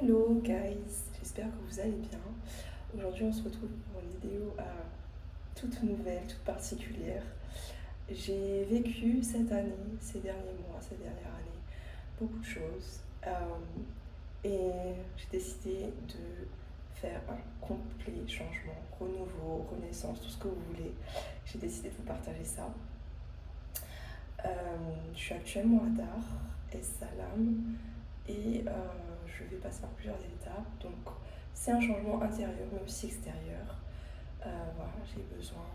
Hello guys, j'espère que vous allez bien. Aujourd'hui on se retrouve pour une vidéo toute nouvelle, toute particulière. J'ai vécu cette année, ces derniers mois, ces dernières années, beaucoup de choses. Et j'ai décidé de faire un complet changement, renouveau, renaissance, tout ce que vous voulez. J'ai décidé de vous partager ça. Je suis actuellement à Dar es Salam et je vais passer par plusieurs étapes. Donc c'est un changement intérieur mais aussi extérieur. Voilà, j'ai besoin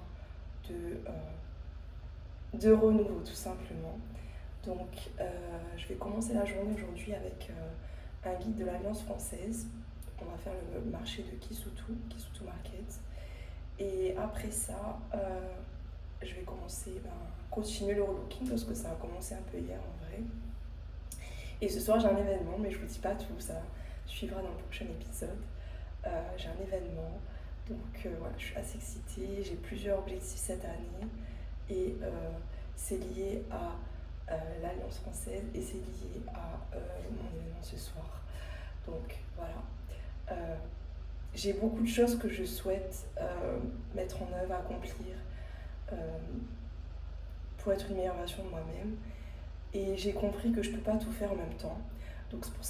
de renouveau tout simplement. Donc je vais commencer la journée aujourd'hui avec un guide de l'Alliance française. On va faire le marché de Kisutu Market. Et après ça, je vais continuer le relooking parce que ça a commencé un peu hier en vrai. Et ce soir j'ai un événement, mais je vous dis pas tout, ça suivra dans le prochain épisode. J'ai un événement, donc voilà, je suis assez excitée, j'ai plusieurs objectifs cette année et c'est lié à l'Alliance française et c'est lié à mon événement ce soir. Donc voilà, j'ai beaucoup de choses que je souhaite mettre en œuvre, accomplir pour être une meilleure version de moi-même. Et j'ai compris que je ne peux pas tout faire en même temps. Donc c'est pour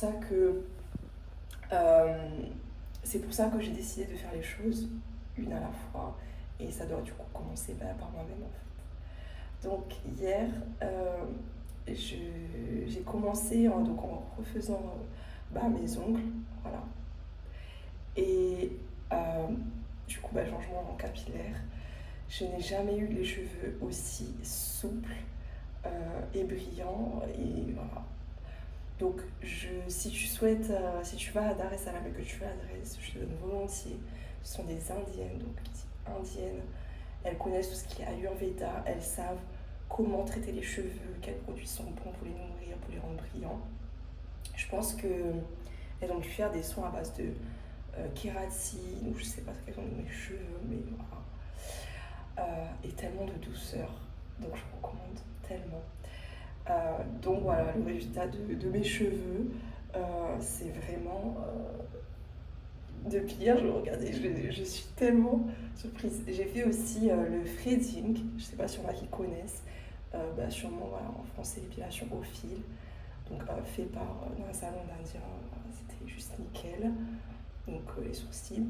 ça que j'ai décidé de faire les choses une à la fois. Et ça doit du coup commencer par moi-même en fait. Donc hier, j'ai commencé en refaisant mes ongles. Voilà. Et du coup, changement capillaire. Je n'ai jamais eu les cheveux aussi souples et brillants. Et voilà. Donc, si tu vas à Dar es Salaam et que tu veux l'adresse, je te donne volontiers. Ce sont des Indiennes, donc indiennes. Elles connaissent tout ce qui est Ayurveda, elles savent comment traiter les cheveux, quels produits sont bons pour les nourrir, pour les rendre brillants. Je pense qu'elles ont dû faire des soins à base de kératine, ou je sais pas ce qu'elles ont de mes cheveux, mais voilà. Et tellement de douceur, donc je recommande tellement. Donc voilà, le résultat de mes cheveux, c'est vraiment... depuis hier, je regardais, je suis tellement surprise. J'ai fait aussi le threading, je sais pas si on a qui connaissent, sûrement voilà, en français l'épilation au fil, donc fait dans un salon d'Indien, c'était juste nickel. Donc les sourcils.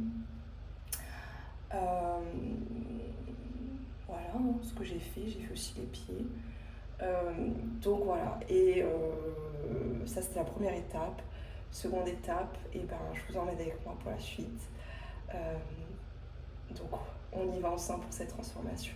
Voilà ce que j'ai fait aussi les pieds. Donc voilà, et ça c'était la première étape. Seconde étape, et je vous emmène avec moi pour la suite. Donc on y va ensemble pour cette transformation.